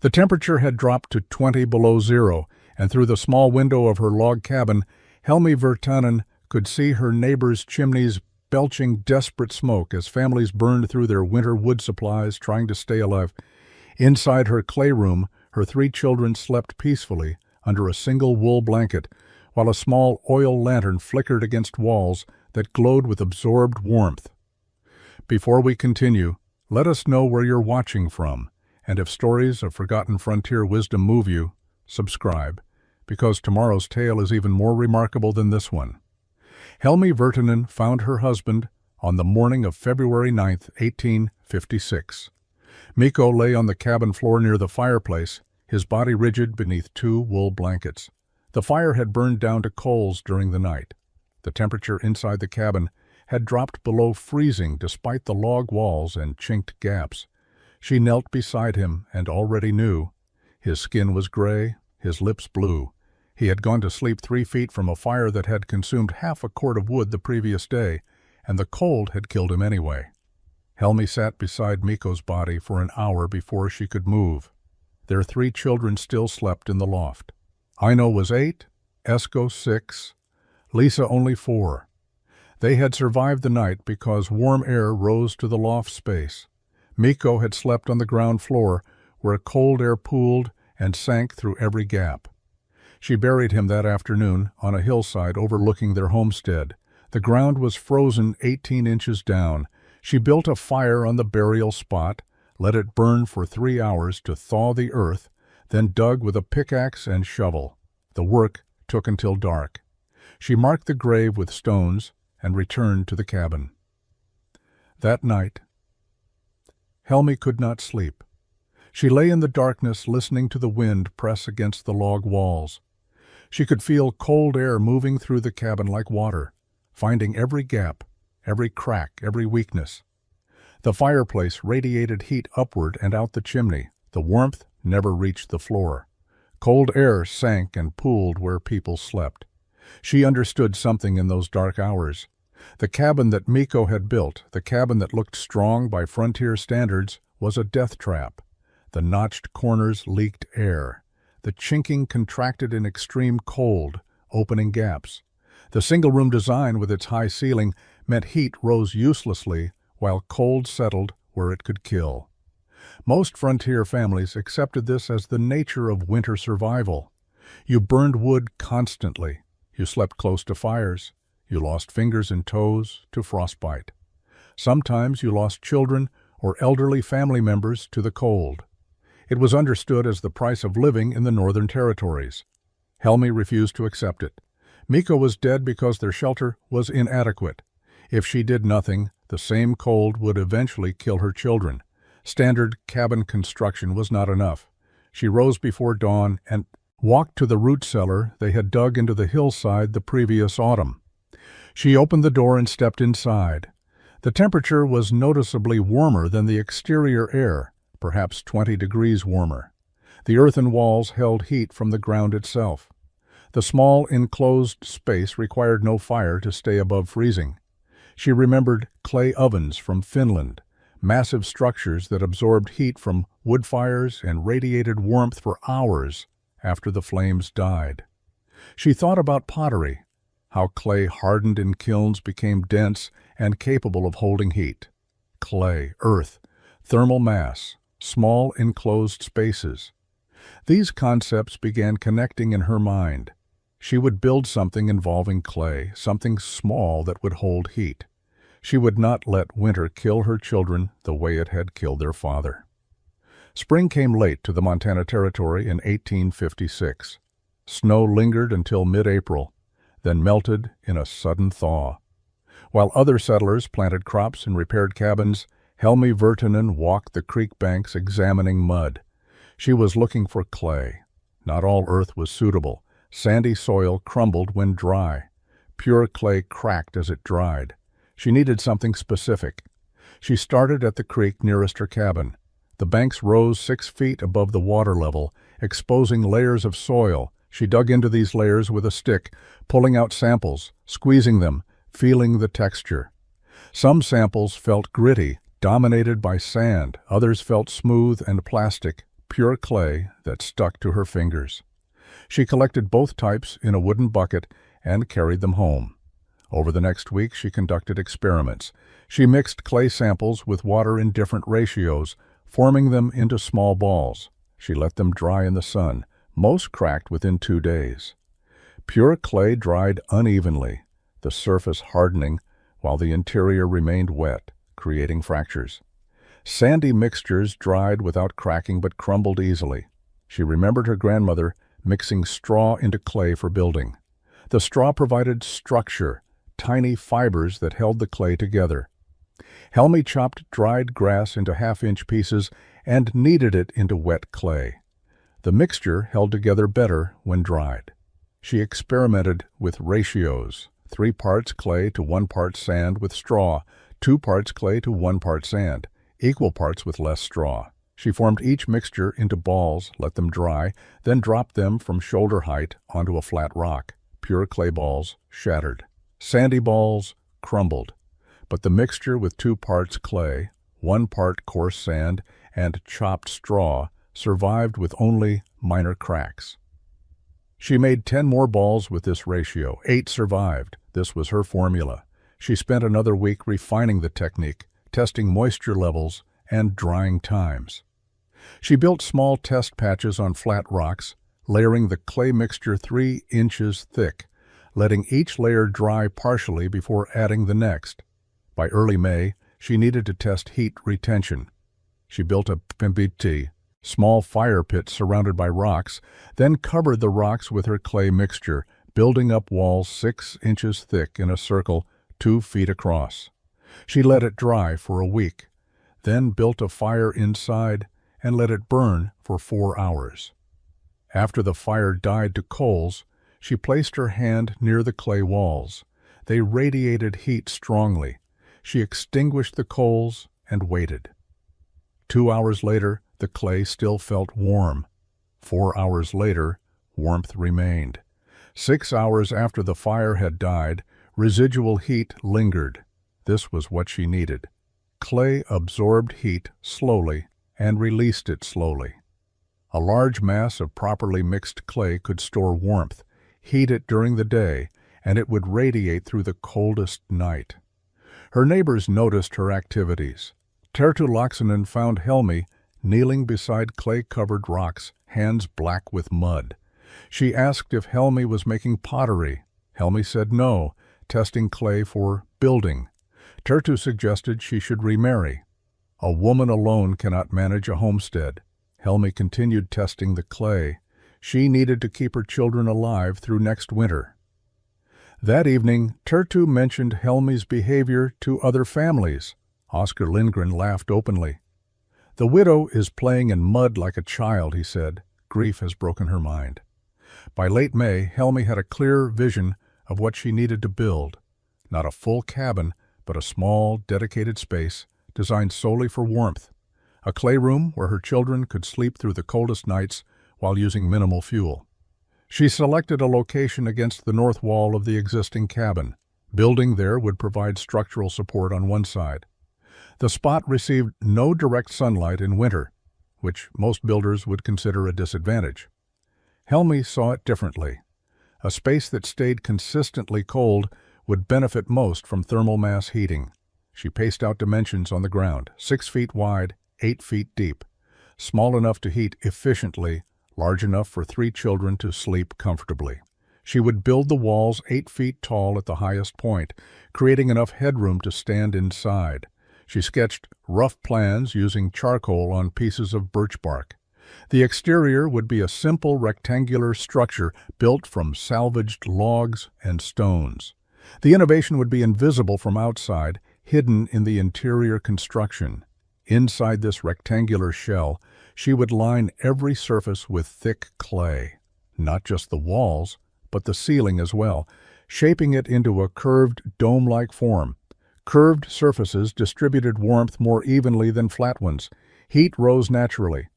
The temperature had dropped to 20 below zero, and through the small window of her log cabin, Helmi Virtanen could see her neighbors' chimneys belching desperate smoke as families burned through their winter wood supplies trying to stay alive. Inside her clay room, her 3 children slept peacefully under a single wool blanket, while a small oil lantern flickered against walls that glowed with absorbed warmth. Before we continue, let us know where you're watching from, and if stories of forgotten frontier wisdom move you, subscribe, because tomorrow's tale is even more remarkable than this one. Helmi Virtanen found her husband on the morning of February 9, 1856. Mikko lay on the cabin floor near the fireplace, his body rigid beneath 2 wool blankets. The fire had burned down to coals during the night. The temperature inside the cabin had dropped below freezing despite the log walls and chinked gaps. She knelt beside him and already knew. His skin was gray, his lips blue. He had gone to sleep 3 feet from a fire that had consumed half a cord of wood the previous day, and the cold had killed him anyway. Helmi sat beside Mikko's body for an hour before she could move. Their 3 children still slept in the loft. Aino was 8, Esko 6, Lisa only 4. They had survived the night because warm air rose to the loft space. Mikko had slept on the ground floor, where cold air pooled and sank through every gap. She buried him that afternoon on a hillside overlooking their homestead. The ground was frozen 18 inches down. She built a fire on the burial spot, let it burn for 3 hours to thaw the earth, then dug with a pickaxe and shovel. The work took until dark. She marked the grave with stones and returned to the cabin. That night, Helmi could not sleep. She lay in the darkness listening to the wind press against the log walls. She could feel cold air moving through the cabin like water, finding every gap, every crack, every weakness. The fireplace radiated heat upward and out the chimney. The warmth never reached the floor. Cold air sank and pooled where people slept. She understood something in those dark hours. The cabin that Mikko had built, the cabin that looked strong by frontier standards, was a death trap. The notched corners leaked air. The chinking contracted in extreme cold, opening gaps. The single-room design with its high ceiling meant heat rose uselessly while cold settled where it could kill. Most frontier families accepted this as the nature of winter survival. You burned wood constantly. You slept close to fires. You lost fingers and toes to frostbite. Sometimes you lost children or elderly family members to the cold. It was understood as the price of living in the Northern Territories. Helmi refused to accept it. Mikko was dead because their shelter was inadequate. If she did nothing, the same cold would eventually kill her children. Standard cabin construction was not enough. She rose before dawn and walked to the root cellar they had dug into the hillside the previous autumn. She opened the door and stepped inside. The temperature was noticeably warmer than the exterior air, perhaps 20 degrees warmer. The earthen walls held heat from the ground itself. The small enclosed space required no fire to stay above freezing. She remembered clay ovens from Finland, massive structures that absorbed heat from wood fires and radiated warmth for hours after the flames died. She thought about pottery, how clay hardened in kilns became dense and capable of holding heat. Clay, earth, thermal mass, small enclosed spaces. These concepts began connecting in her mind. She would build something involving clay, something small that would hold heat. She would not let winter kill her children the way it had killed their father. Spring came late to the Montana Territory in 1856. Snow lingered until mid-April, then melted in a sudden thaw. While other settlers planted crops and repaired cabins, Helmi Virtanen walked the creek banks examining mud. She was looking for clay. Not all earth was suitable. Sandy soil crumbled when dry. Pure clay cracked as it dried. She needed something specific. She started at the creek nearest her cabin. The banks rose 6 feet above the water level, exposing layers of soil. She dug into these layers with a stick, pulling out samples, squeezing them, feeling the texture. Some samples felt gritty, dominated by sand. Others felt smooth and plastic, pure clay that stuck to her fingers. She collected both types in a wooden bucket and carried them home. Over the next week, she conducted experiments. She mixed clay samples with water in different ratios, forming them into small balls. She let them dry in the sun. Most cracked within 2 days. Pure clay dried unevenly, the surface hardening while the interior remained wet, creating fractures. Sandy mixtures dried without cracking but crumbled easily. She remembered her grandmother mixing straw into clay for building. The straw provided structure, tiny fibers that held the clay together. Helmi chopped dried grass into half-inch pieces and kneaded it into wet clay. The mixture held together better when dried. She experimented with ratios, 3 parts clay to 1 part sand with straw, 2 parts clay to 1 part sand, equal parts with less straw. She formed each mixture into balls, let them dry, then dropped them from shoulder height onto a flat rock. Pure clay balls shattered. Sandy balls crumbled. But the mixture with 2 parts clay, 1 part coarse sand, and chopped straw survived with only minor cracks. She made 10 more balls with this ratio. 8 survived. This was her formula. She spent another week refining the technique, testing moisture levels and drying times. She built small test patches on flat rocks, layering the clay mixture 3 inches thick, letting each layer dry partially before adding the next. By early May, she needed to test heat retention. She built a pimbiti, small fire pit surrounded by rocks, then covered the rocks with her clay mixture, building up walls 6 inches thick in a circle 2 feet across. She let it dry for a week, then built a fire inside and let it burn for 4 hours. After the fire died to coals, she placed her hand near the clay walls. They radiated heat strongly. She extinguished the coals and waited. 2 hours later, the clay still felt warm. 4 hours later, warmth remained. 6 hours after the fire had died, residual heat lingered. This was what she needed. Clay absorbed heat slowly and released it slowly. A large mass of properly mixed clay could store warmth, heat it during the day, and it would radiate through the coldest night. Her neighbors noticed her activities. Terttu Laaksonen found Helmi kneeling beside clay-covered rocks, hands black with mud. She asked if Helmi was making pottery. Helmi said no, testing clay for building. Terttu suggested she should remarry. A woman alone cannot manage a homestead. Helmi continued testing the clay. She needed to keep her children alive through next winter. That evening, Terttu mentioned Helmi's behavior to other families. Oscar Lindgren laughed openly. "The widow is playing in mud like a child," he said. "Grief has broken her mind." By late May, Helmi had a clear vision of what she needed to build. Not a full cabin, but a small, dedicated space designed solely for warmth. A clay room where her children could sleep through the coldest nights while using minimal fuel. She selected a location against the north wall of the existing cabin. Building there would provide structural support on one side. The spot received no direct sunlight in winter, which most builders would consider a disadvantage. Helmi saw it differently. A space that stayed consistently cold would benefit most from thermal mass heating. She paced out dimensions on the ground, 6 feet wide, 8 feet deep, small enough to heat efficiently, large enough for 3 children to sleep comfortably. She would build the walls 8 feet tall at the highest point, creating enough headroom to stand inside. She sketched rough plans using charcoal on pieces of birch bark. The exterior would be a simple rectangular structure built from salvaged logs and stones. The innovation would be invisible from outside, hidden in the interior construction. Inside this rectangular shell, she would line every surface with thick clay, not just the walls, but the ceiling as well, shaping it into a curved, dome-like form. Curved surfaces distributed warmth more evenly than flat ones. Heat rose naturally.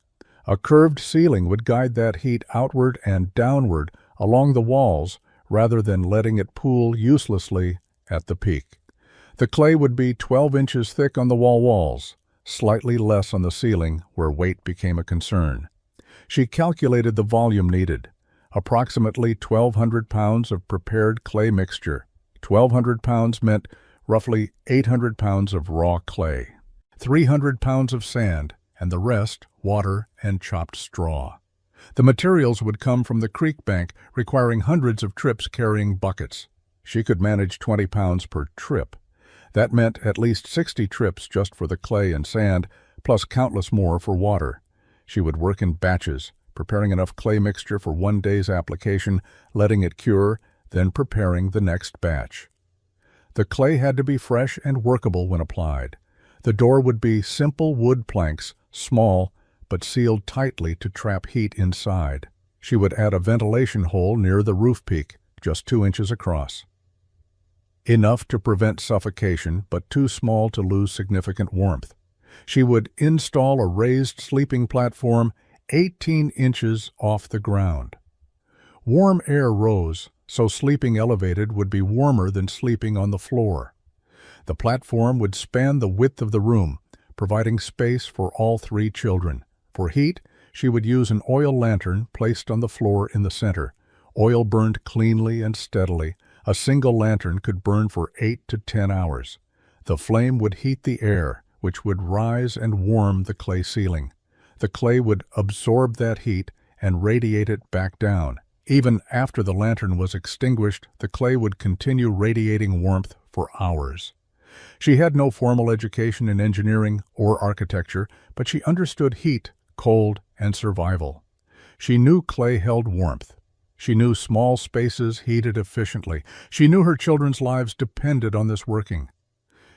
A curved ceiling would guide that heat outward and downward along the walls rather than letting it pool uselessly at the peak. The clay would be 12 inches thick on the walls, slightly less on the ceiling where weight became a concern. She calculated the volume needed. Approximately 1,200 pounds of prepared clay mixture. 1,200 pounds meant roughly 800 pounds of raw clay. 300 pounds of sand, and the rest water and chopped straw. The materials would come from the creek bank, requiring hundreds of trips carrying buckets. She could manage 20 pounds per trip. That meant at least 60 trips just for the clay and sand, plus countless more for water. She would work in batches, preparing enough clay mixture for one day's application, letting it cure, then preparing the next batch. The clay had to be fresh and workable when applied. The door would be simple wood planks, small, but sealed tightly to trap heat inside. She would add a ventilation hole near the roof peak, just 2 inches across. Enough to prevent suffocation, but too small to lose significant warmth. She would install a raised sleeping platform 18 inches off the ground. Warm air rose, so sleeping elevated would be warmer than sleeping on the floor. The platform would span the width of the room, providing space for all 3 children. For heat, she would use an oil lantern placed on the floor in the center. Oil burned cleanly and steadily. A single lantern could burn for 8 to 10 hours. The flame would heat the air, which would rise and warm the clay ceiling. The clay would absorb that heat and radiate it back down. Even after the lantern was extinguished, the clay would continue radiating warmth for hours. She had no formal education in engineering or architecture, but she understood heat, cold, and survival. She knew clay held warmth. She knew small spaces heated efficiently. She knew her children's lives depended on this working.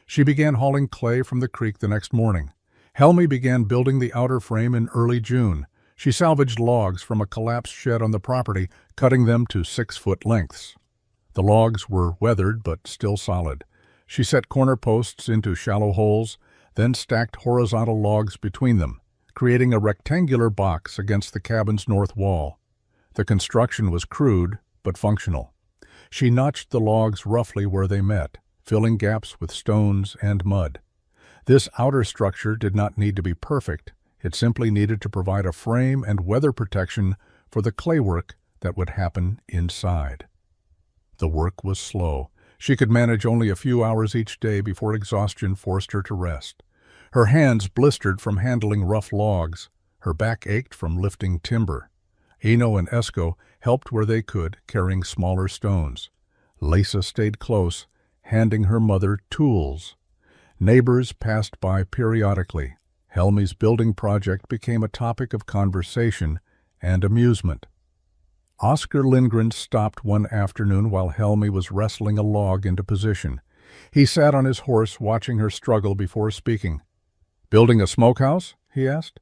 She began hauling clay from the creek the next morning. Helmi began building the outer frame in early June. She salvaged logs from a collapsed shed on the property, cutting them to 6-foot lengths. The logs were weathered but still solid. She set corner posts into shallow holes, then stacked horizontal logs between them, creating a rectangular box against the cabin's north wall. The construction was crude but functional. She notched the logs roughly where they met, filling gaps with stones and mud. This outer structure did not need to be perfect. It simply needed to provide a frame and weather protection for the clay work that would happen inside. The work was slow. She could manage only a few hours each day before exhaustion forced her to rest. Her hands blistered from handling rough logs. Her back ached from lifting timber. Eno and Esko helped where they could, carrying smaller stones. Lisa stayed close, handing her mother tools. Neighbors passed by periodically. Helmi's building project became a topic of conversation and amusement. Oscar Lindgren stopped one afternoon while Helmi was wrestling a log into position. He sat on his horse watching her struggle before speaking. "Building a smokehouse?" he asked.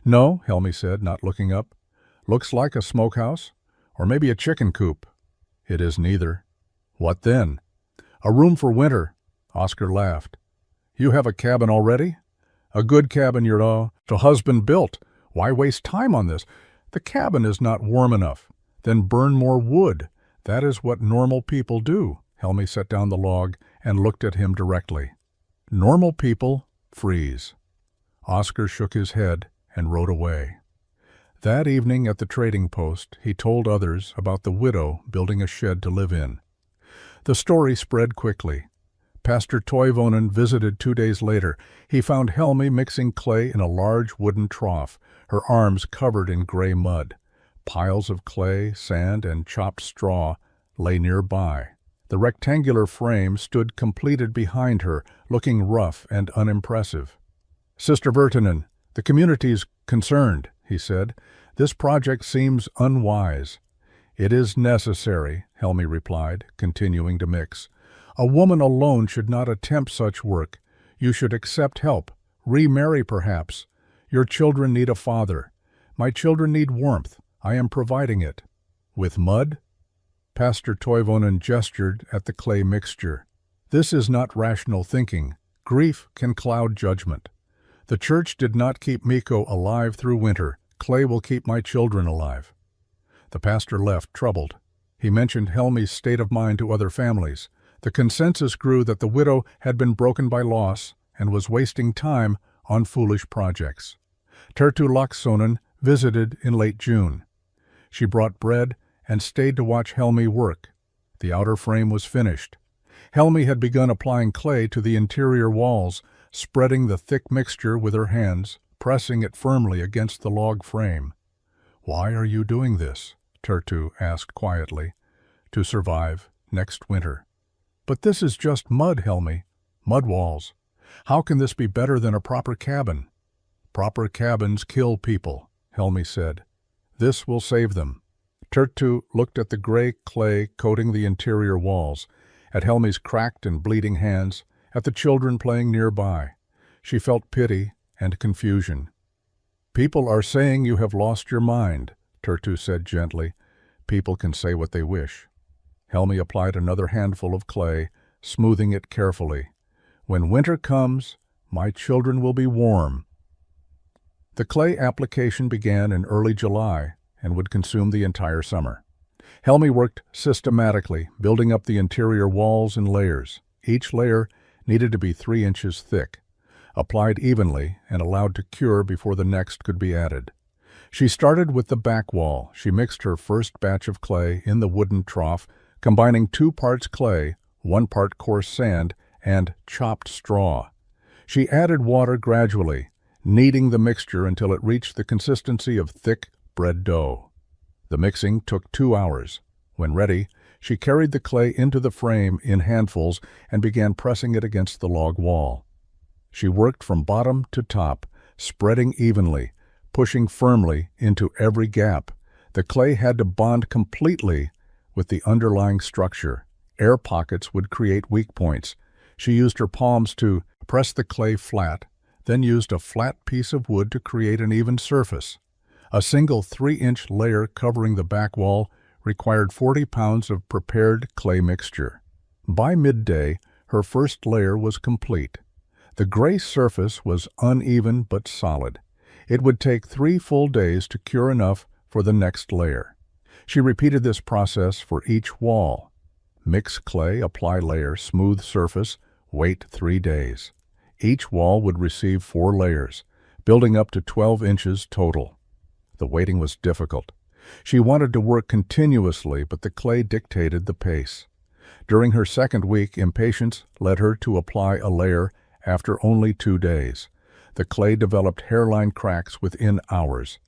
"No," Helmi said, not looking up. "Looks like a smokehouse. Or maybe a chicken coop." "It is neither." "What then?" "A room for winter." Oscar laughed. "You have a cabin already?" "A good cabin, your husband built. Why waste time on this? The cabin is not warm enough. Then burn more wood. That is what normal people do." Helmi set down the log and looked at him directly. "Normal people freeze." Oscar shook his head and rode away. That evening at the trading post, he told others about the widow building a shed to live in. The story spread quickly. Pastor Toivonen visited 2 days later. He found Helmi mixing clay in a large wooden trough, her arms covered in gray mud. Piles of clay, sand, and chopped straw lay nearby. The rectangular frame stood completed behind her, looking rough and unimpressive. "Sister Virtanen, the community's concerned," he said. "This project seems unwise." "It is necessary," Helmi replied, continuing to mix. "A woman alone should not attempt such work. You should accept help. Remarry, perhaps. Your children need a father. My children need warmth. I am providing it." "With mud?" Pastor Toivonen gestured at the clay mixture. "This is not rational thinking. Grief can cloud judgment. The church did not keep Mikko alive through winter. Clay will keep my children alive." The pastor left, troubled. He mentioned Helmi's state of mind to other families. The consensus grew that the widow had been broken by loss and was wasting time on foolish projects. Terttu Laaksonen visited in late June. She brought bread and stayed to watch Helmi work. The outer frame was finished. Helmi had begun applying clay to the interior walls, spreading the thick mixture with her hands, pressing it firmly against the log frame. "Why are you doing this?" Tertu asked quietly. "To survive next winter." "But this is just mud, Helmi. Mud walls. How can this be better than a proper cabin?" "Proper cabins kill people," Helmi said. "This will save them." Tertu looked at the gray clay coating the interior walls, at Helmi's cracked and bleeding hands, at the children playing nearby. She felt pity and confusion. "People are saying you have lost your mind," Tertu said gently. "People can say what they wish." Helmi applied another handful of clay, smoothing it carefully. "When winter comes, my children will be warm." The clay application began in early July and would consume the entire summer. Helmi worked systematically, building up the interior walls in layers. Each layer needed to be 3 inches thick, applied evenly and allowed to cure before the next could be added. She started with the back wall. She mixed her first batch of clay in the wooden trough, combining 2 parts clay, 1 part coarse sand, and chopped straw. She added water gradually, kneading the mixture until it reached the consistency of thick bread dough. The mixing took 2 hours. When ready, she carried the clay into the frame in handfuls and began pressing it against the log wall. She worked from bottom to top, spreading evenly, pushing firmly into every gap. The clay had to bond completely with the underlying structure. Air pockets would create weak points. She used her palms to press the clay flat, then used a flat piece of wood to create an even surface. A single 3-inch layer covering the back wall required 40 pounds of prepared clay mixture. By midday, her first layer was complete. The gray surface was uneven but solid. It would take 3 full days to cure enough for the next layer. She repeated this process for each wall. Mix clay, apply layer, smooth surface, wait 3 days. Each wall would receive 4 layers, building up to 12 inches total. The waiting was difficult. She wanted to work continuously, but the clay dictated the pace. During her second week, impatience led her to apply a layer after only 2 days. The clay developed hairline cracks within hours.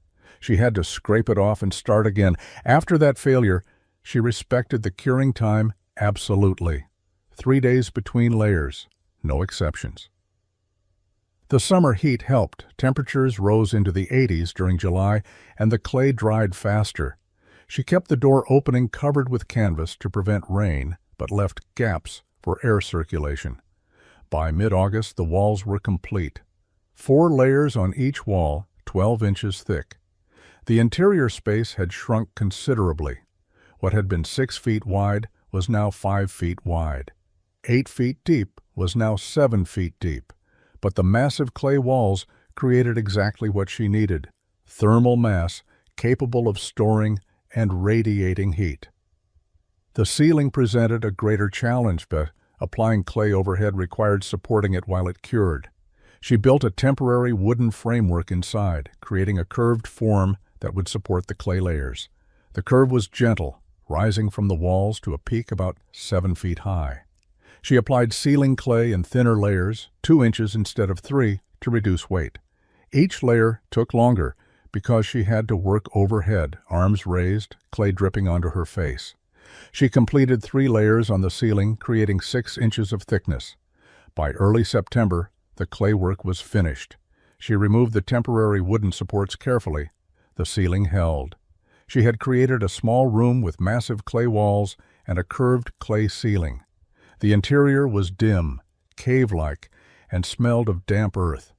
She had to scrape it off and start again. After that failure, she respected the curing time absolutely. 3 days between layers, no exceptions. The summer heat helped. Temperatures rose into the 80s during July, and the clay dried faster. She kept the door opening covered with canvas to prevent rain, but left gaps for air circulation. By mid-August, the walls were complete. 4 layers on each wall, 12 inches thick. The interior space had shrunk considerably. What had been 6 feet wide was now 5 feet wide. 8 feet deep was now 7 feet deep. But the massive clay walls created exactly what she needed: thermal mass capable of storing and radiating heat. The ceiling presented a greater challenge, but applying clay overhead required supporting it while it cured. She built a temporary wooden framework inside, creating a curved form that would support the clay layers. The curve was gentle, rising from the walls to a peak about 7 feet high. She applied ceiling clay in thinner layers, 2 inches instead of 3, to reduce weight. Each layer took longer because she had to work overhead, arms raised, clay dripping onto her face. She completed 3 layers on the ceiling, creating 6 inches of thickness. By early September, the clay work was finished. She removed the temporary wooden supports carefully. The ceiling held. She had created a small room with massive clay walls and a curved clay ceiling. The interior was dim, cave-like, and smelled of damp earth.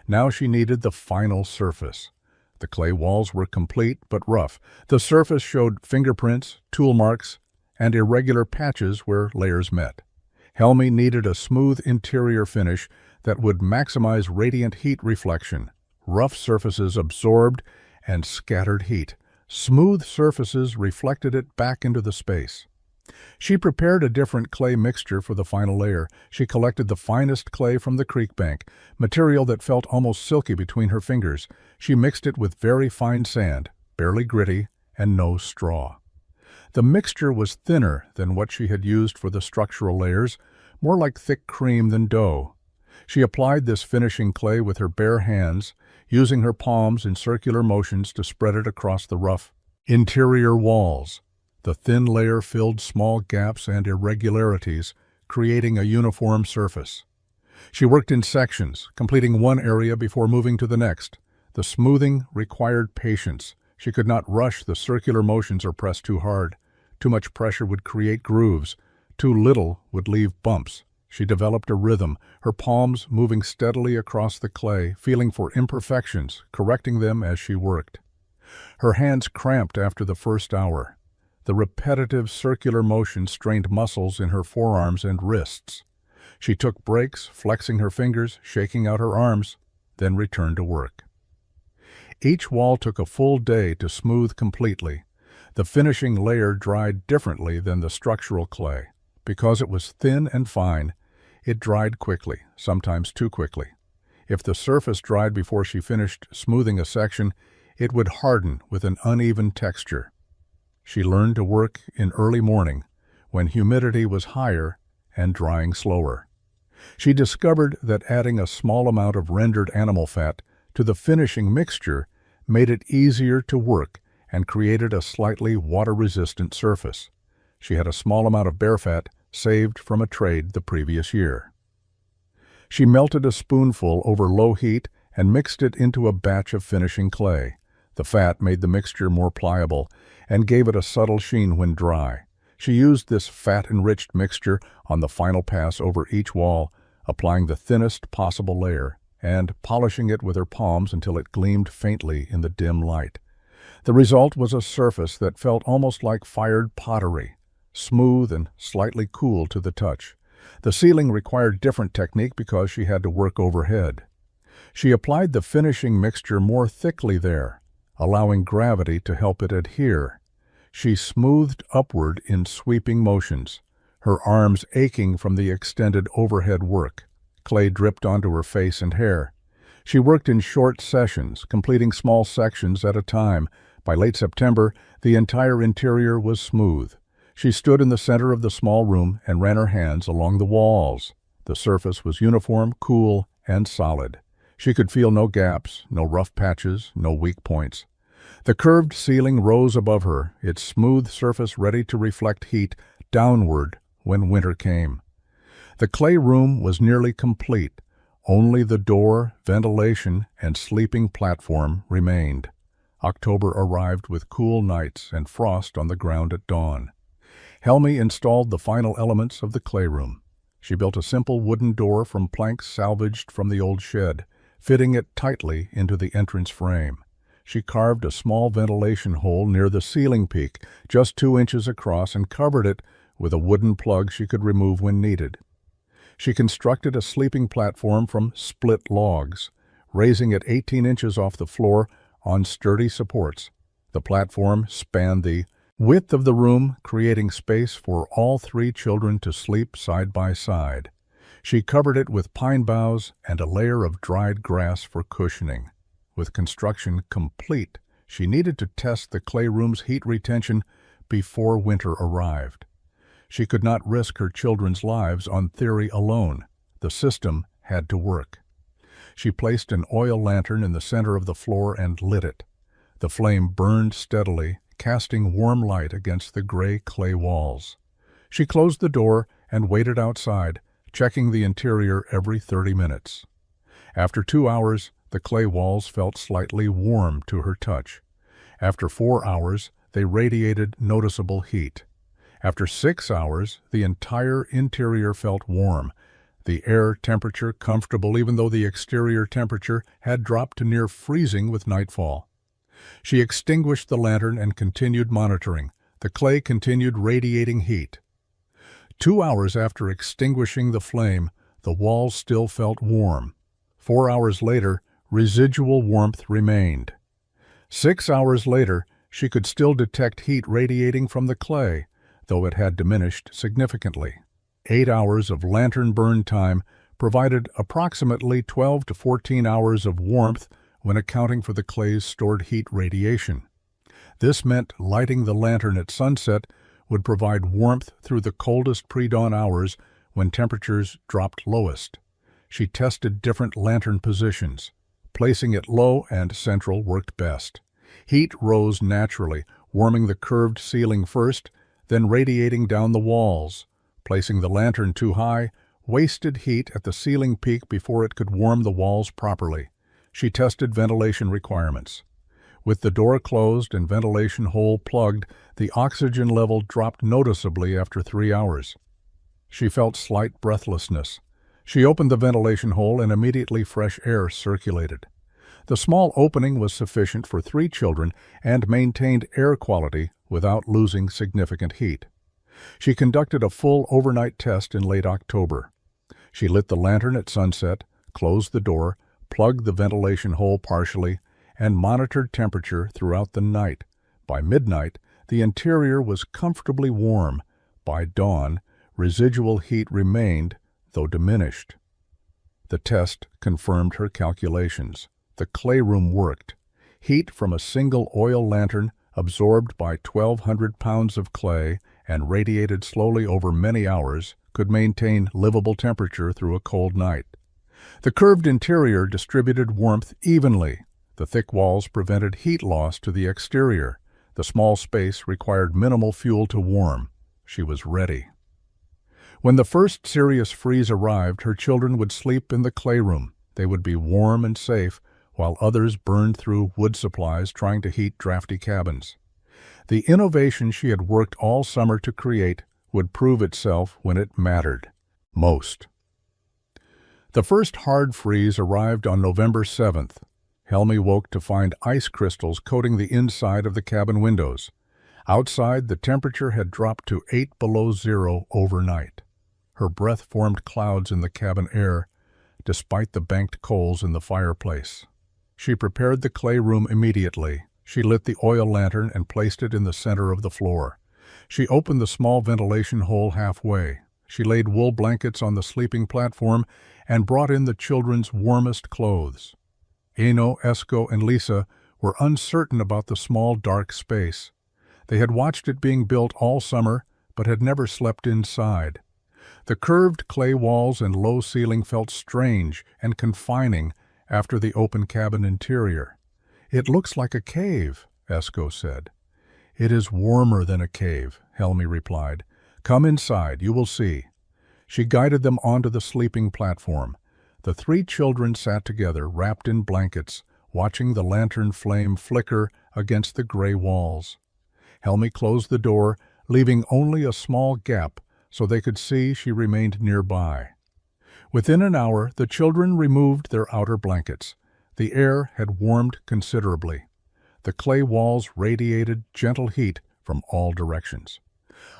Now she needed the final surface. The clay walls were complete but rough. The surface showed fingerprints, tool marks, and irregular patches where layers met. Helmi needed a smooth interior finish that would maximize radiant heat reflection. Rough surfaces absorbed and scattered heat. Smooth surfaces reflected it back into the space. She prepared a different clay mixture for the final layer. She collected the finest clay from the creek bank, material that felt almost silky between her fingers. She mixed it with very fine sand, barely gritty, and no straw. The mixture was thinner than what she had used for the structural layers, more like thick cream than dough. She applied this finishing clay with her bare hands, using her palms in circular motions to spread it across the rough interior walls. The thin layer filled small gaps and irregularities, creating a uniform surface. She worked in sections, completing one area before moving to the next. The smoothing required patience. She could not rush the circular motions or press too hard. Too much pressure would create grooves. Too little would leave bumps. She developed a rhythm, her palms moving steadily across the clay, feeling for imperfections, correcting them as she worked. Her hands cramped after the first hour. The repetitive circular motion strained muscles in her forearms and wrists. She took breaks, flexing her fingers, shaking out her arms, then returned to work. Each wall took a full day to smooth completely. The finishing layer dried differently than the structural clay. Because it was thin and fine, it dried quickly, sometimes too quickly. If the surface dried before she finished smoothing a section, it would harden with an uneven texture. She learned to work in early morning, when humidity was higher and drying slower. She discovered that adding a small amount of rendered animal fat to the finishing mixture made it easier to work and created a slightly water-resistant surface. She had a small amount of bear fat saved from a trade the previous year. She melted a spoonful over low heat and mixed it into a batch of finishing clay. The fat made the mixture more pliable and gave it a subtle sheen when dry. She used this fat-enriched mixture on the final pass over each wall, applying the thinnest possible layer and polishing it with her palms until it gleamed faintly in the dim light. The result was a surface that felt almost like fired pottery, smooth and slightly cool to the touch. The sealing required different technique because she had to work overhead. She applied the finishing mixture more thickly there, allowing gravity to help it adhere. She smoothed upward in sweeping motions, her arms aching from the extended overhead work. Clay dripped onto her face and hair. She worked in short sessions, completing small sections at a time. By late September, the entire interior was smooth. She stood in the center of the small room and ran her hands along the walls. The surface was uniform, cool, and solid. She could feel no gaps, no rough patches, no weak points. The curved ceiling rose above her, its smooth surface ready to reflect heat downward when winter came. The clay room was nearly complete. Only the door, ventilation, and sleeping platform remained. October arrived with cool nights and frost on the ground at dawn. Helmi installed the final elements of the clay room. She built a simple wooden door from planks salvaged from the old shed, fitting it tightly into the entrance frame. She carved a small ventilation hole near the ceiling peak, just 2 inches across, and covered it with a wooden plug she could remove when needed. She constructed a sleeping platform from split logs, raising it 18 inches off the floor on sturdy supports. The platform spanned the width of the room, creating space for all 3 children to sleep side by side. She covered it with pine boughs and a layer of dried grass for cushioning. With construction complete, she needed to test the clay room's heat retention before winter arrived. She could not risk her children's lives on theory alone. The system had to work. She placed an oil lantern in the center of the floor and lit it. The flame burned steadily, casting warm light against the gray clay walls. She closed the door and waited outside, checking the interior every 30 minutes. After 2 hours, the clay walls felt slightly warm to her touch. After 4 hours, they radiated noticeable heat. After 6 hours, the entire interior felt warm, the air temperature comfortable even though the exterior temperature had dropped to near freezing with nightfall. She extinguished the lantern and continued monitoring. The clay continued radiating heat. 2 hours after extinguishing the flame, the walls still felt warm. 4 hours later, residual warmth remained. 6 hours later, she could still detect heat radiating from the clay. though it had diminished significantly. 8 hours of lantern burn time provided approximately 12 to 14 hours of warmth when accounting for the clay's stored heat radiation. This meant lighting the lantern at sunset would provide warmth through the coldest pre-dawn hours when temperatures dropped lowest. She tested different lantern positions. Placing it low and central worked best. Heat rose naturally, warming the curved ceiling first, then radiating down the walls. Placing the lantern too high wasted heat at the ceiling peak before it could warm the walls properly. She tested ventilation requirements. With the door closed and ventilation hole plugged, the oxygen level dropped noticeably after 3 hours. She felt slight breathlessness. She opened the ventilation hole and immediately fresh air circulated. The small opening was sufficient for 3 children and maintained air quality without losing significant heat. She conducted a full overnight test in late October. She lit the lantern at sunset, closed the door, plugged the ventilation hole partially, and monitored temperature throughout the night. By midnight, the interior was comfortably warm. By dawn, residual heat remained, though diminished. The test confirmed her calculations. The clay room worked. Heat from a single oil lantern, absorbed by 1,200 pounds of clay and radiated slowly over many hours, could maintain livable temperature through a cold night. The curved interior distributed warmth evenly. The thick walls prevented heat loss to the exterior. The small space required minimal fuel to warm. She was ready. When the first serious freeze arrived, her children would sleep in the clay room. They would be warm and safe, while others burned through wood supplies trying to heat drafty cabins. The innovation she had worked all summer to create would prove itself when it mattered most. The first hard freeze arrived on November 7th. Helmi woke to find ice crystals coating the inside of the cabin windows. Outside, the temperature had dropped to 8 below zero overnight. Her breath formed clouds in the cabin air, despite the banked coals in the fireplace. She prepared the clay room immediately. She lit the oil lantern and placed it in the center of the floor. She opened the small ventilation hole halfway. She laid wool blankets on the sleeping platform and brought in the children's warmest clothes. Eno, Esko, and Lisa were uncertain about the small, dark space. They had watched it being built all summer, but had never slept inside. The curved clay walls and low ceiling felt strange and confining after the open cabin interior. "It looks like a cave," Esko said. "It is warmer than a cave," Helmi replied. "Come inside, you will see." She guided them onto the sleeping platform. The 3 children sat together, wrapped in blankets, watching the lantern flame flicker against the gray walls. Helmi closed the door, leaving only a small gap so they could see she remained nearby. Within an hour, the children removed their outer blankets. The air had warmed considerably. The clay walls radiated gentle heat from all directions.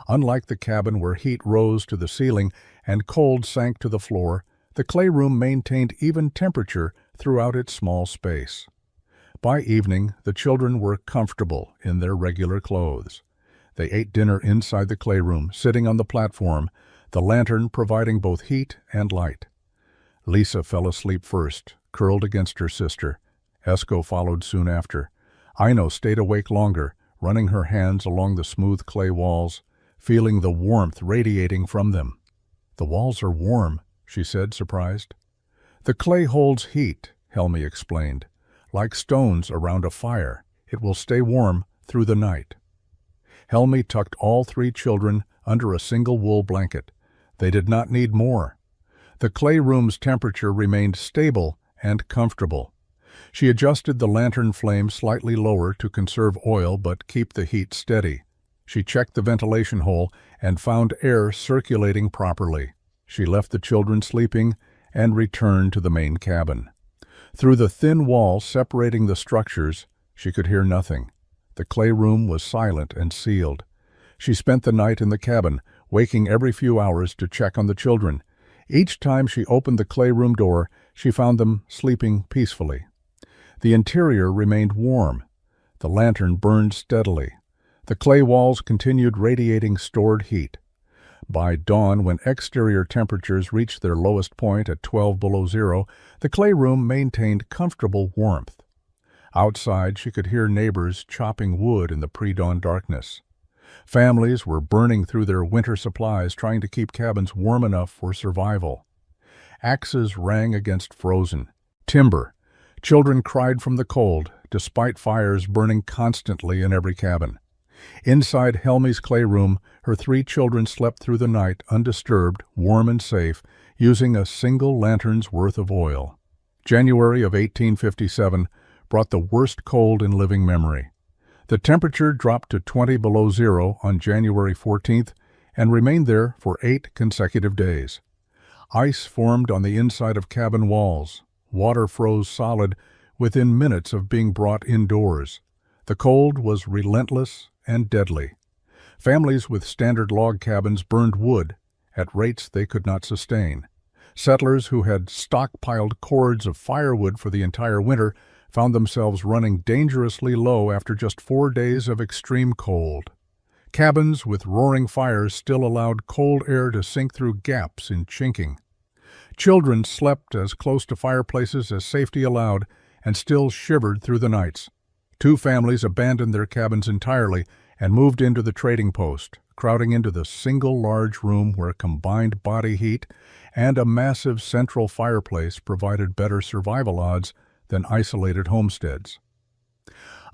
Unlike the cabin where heat rose to the ceiling and cold sank to the floor, the clay room maintained even temperature throughout its small space. By evening, the children were comfortable in their regular clothes. They ate dinner inside the clay room, sitting on the platform, the lantern providing both heat and light. Lisa fell asleep first, curled against her sister. Esko followed soon after. Aino stayed awake longer, running her hands along the smooth clay walls, feeling the warmth radiating from them. "The walls are warm," she said, surprised. "The clay holds heat," Helmi explained. "Like stones around a fire, it will stay warm through the night." Helmi tucked all 3 children under a single wool blanket. They did not need more. The clay room's temperature remained stable and comfortable. She adjusted the lantern flame slightly lower to conserve oil but keep the heat steady. She checked the ventilation hole and found air circulating properly. She left the children sleeping and returned to the main cabin. Through the thin wall separating the structures, she could hear nothing. The clay room was silent and sealed. She spent the night in the cabin, waking every few hours to check on the children. Each time she opened the clay room door, she found them sleeping peacefully. The interior remained warm. The lantern burned steadily. The clay walls continued radiating stored heat. By dawn, when exterior temperatures reached their lowest point at 12 below zero, the clay room maintained comfortable warmth. Outside, she could hear neighbors chopping wood in the pre-dawn darkness. Families were burning through their winter supplies, trying to keep cabins warm enough for survival. Axes rang against frozen timber. Children cried from the cold, despite fires burning constantly in every cabin. Inside Helmy's clay room, her 3 children slept through the night undisturbed, warm and safe, using a single lantern's worth of oil. January of 1857 brought the worst cold in living memory. The temperature dropped to 20 below zero on January 14th and remained there for 8 consecutive days. Ice formed on the inside of cabin walls. Water froze solid within minutes of being brought indoors. The cold was relentless and deadly. Families with standard log cabins burned wood at rates they could not sustain. Settlers who had stockpiled cords of firewood for the entire winter found themselves running dangerously low after just 4 days of extreme cold. Cabins with roaring fires still allowed cold air to sink through gaps in chinking. Children slept as close to fireplaces as safety allowed and still shivered through the nights. 2 families abandoned their cabins entirely and moved into the trading post, crowding into the single large room where combined body heat and a massive central fireplace provided better survival odds than isolated homesteads.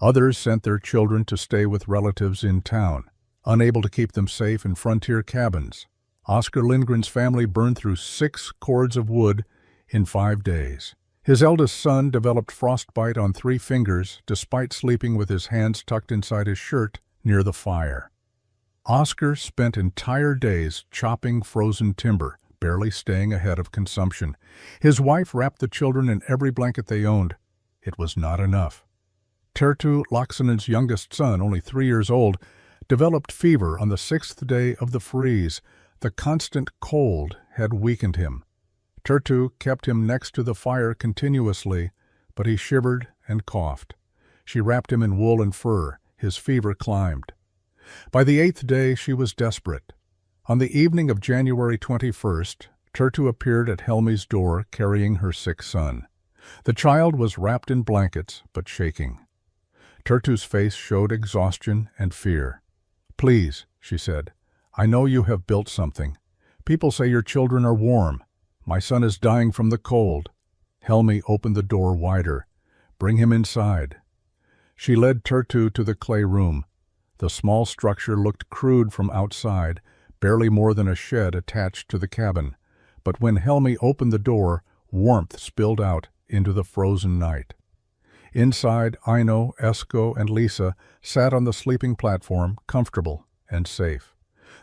Others sent their children to stay with relatives in town, unable to keep them safe in frontier cabins. Oscar Lindgren's family burned through 6 cords of wood in 5 days. His eldest son developed frostbite on 3 fingers despite sleeping with his hands tucked inside his shirt near the fire. Oscar spent entire days chopping frozen timber, barely staying ahead of consumption. His wife wrapped the children in every blanket they owned. It was not enough. Terttu Laksanen's youngest son, only 3 years old, developed fever on the 6th day of the freeze. The constant cold had weakened him. Terttu kept him next to the fire continuously, but he shivered and coughed. She wrapped him in wool and fur. His fever climbed. By the 8th day, she was desperate. On the evening of January 21st, Terttu appeared at Helmy's door carrying her sick son. The child was wrapped in blankets, but shaking. Terttu's face showed exhaustion and fear. "Please," she said, "I know you have built something. People say your children are warm. My son is dying from the cold." Helmy opened the door wider. "Bring him inside." She led Terttu to the clay room. The small structure looked crude from outside, barely more than a shed attached to the cabin. But when Helmy opened the door, warmth spilled out into the frozen night. Inside, Aino, Esko, and Lisa sat on the sleeping platform, comfortable and safe.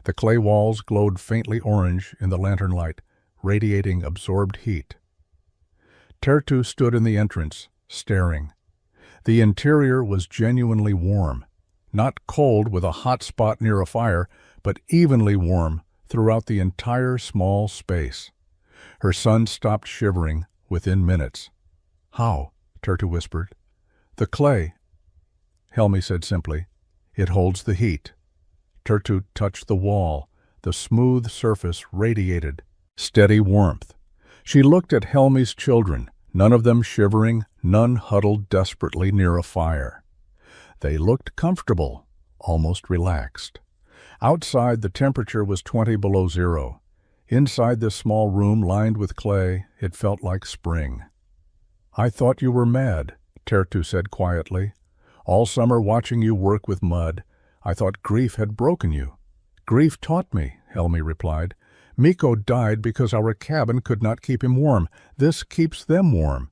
The clay walls glowed faintly orange in the lantern light, radiating absorbed heat. Terttu stood in the entrance, staring. The interior was genuinely warm, not cold with a hot spot near a fire, but evenly warm throughout the entire small space. Her son stopped shivering within minutes. "How?" Terttu whispered. "The clay," Helmy said simply. "It holds the heat." Terttu touched the wall. The smooth surface radiated steady warmth. She looked at Helmy's children, none of them shivering, none huddled desperately near a fire. They looked comfortable, almost relaxed. Outside, the temperature was 20 below zero. Inside this small room lined with clay, it felt like spring. "I thought you were mad," Terttu said quietly. "All summer watching you work with mud, I thought grief had broken you." "Grief taught me," Helmy replied. "Mikko died because our cabin could not keep him warm. This keeps them warm."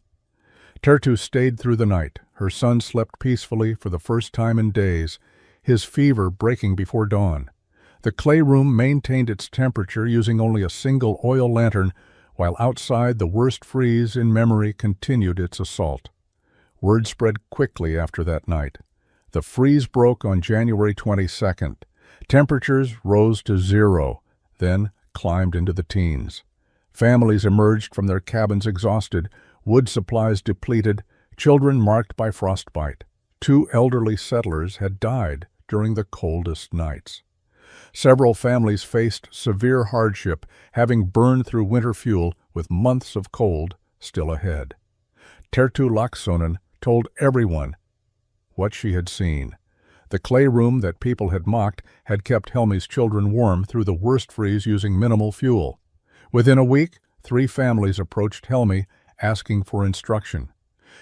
Terttu stayed through the night. Her son slept peacefully for the first time in days, his fever breaking before dawn. The clay room maintained its temperature using only a single oil lantern, while outside the worst freeze in memory continued its assault. Word spread quickly after that night. The freeze broke on January 22nd. Temperatures rose to 0, then climbed into the teens. Families emerged from their cabins exhausted, wood supplies depleted, children marked by frostbite. 2 elderly settlers had died during the coldest nights. Several families faced severe hardship, having burned through winter fuel with months of cold still ahead. Tertu Laksonen told everyone what she had seen. The clay room that people had mocked had kept Helmi's children warm through the worst freeze using minimal fuel. Within a week, 3 families approached Helmi asking for instruction.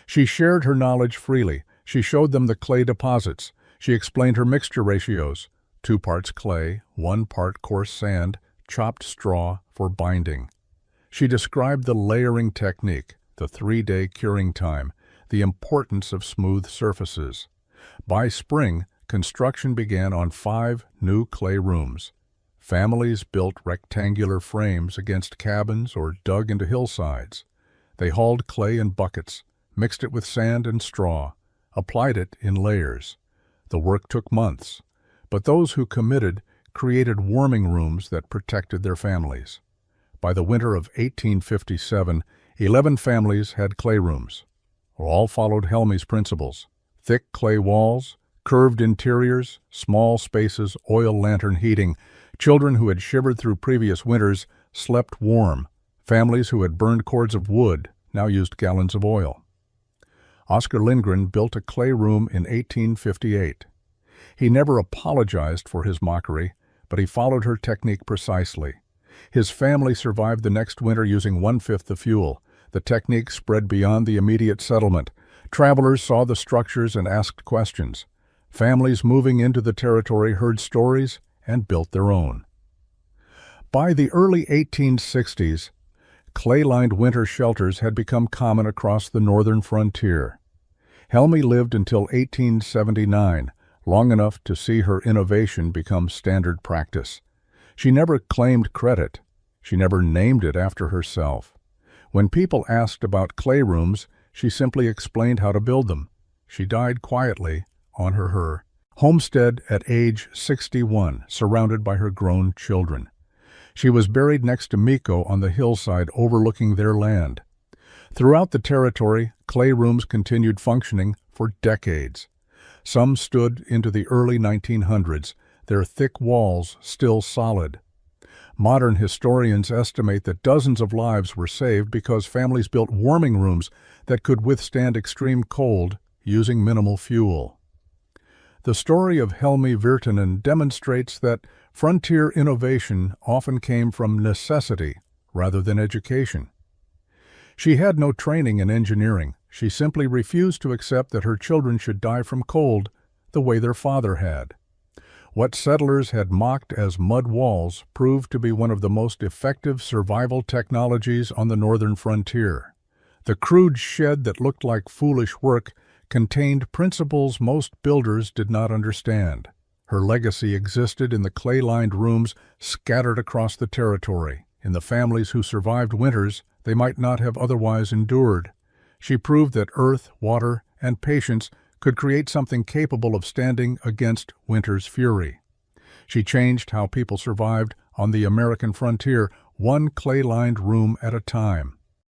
She shared her knowledge freely. She showed them the clay deposits. She explained her mixture ratios: 2 parts clay, 1 part coarse sand, chopped straw for binding. She described the layering technique, the 3-day curing time, the importance of smooth surfaces. By spring, construction began on 5 new clay rooms. Families built rectangular frames against cabins or dug into hillsides. They hauled clay in buckets, mixed it with sand and straw, applied it in layers. The work took months, but those who committed created warming rooms that protected their families. By the winter of 1857, 11 families had clay rooms. All followed Helmi's principles: thick clay walls, curved interiors, small spaces, oil lantern heating. Children who had shivered through previous winters slept warm. Families who had burned cords of wood now used gallons of oil. Oskar Lindgren built a clay room in 1858. He never apologized for his mockery, but he followed her technique precisely. His family survived the next winter using 1/5 the fuel. The technique spread beyond the immediate settlement. Travelers saw the structures and asked questions. Families moving into the territory heard stories and built their own. By the early 1860s, clay-lined winter shelters had become common across the northern frontier. Helmi lived until 1879, long enough to see her innovation become standard practice. She never claimed credit. She never named it after herself. When people asked about clay rooms, she simply explained how to build them. She died quietly on her homestead at age 61, surrounded by her grown children. She was buried next to Mikko on the hillside overlooking their land. Throughout the territory, clay rooms continued functioning for decades. Some stood into the early 1900s, their thick walls still solid. Modern historians estimate that dozens of lives were saved because families built warming rooms that could withstand extreme cold using minimal fuel. The story of Helmi Virtanen demonstrates that frontier innovation often came from necessity rather than education. She had no training in engineering. She simply refused to accept that her children should die from cold the way their father had. What settlers had mocked as mud walls proved to be one of the most effective survival technologies on the northern frontier. The crude shed that looked like foolish work contained principles most builders did not understand. Her legacy existed in the clay-lined rooms scattered across the territory, in the families who survived winters they might not have otherwise endured. She proved that earth, water, and patience could create something capable of standing against winter's fury. She changed how people survived on the American frontier, one clay-lined room at a time.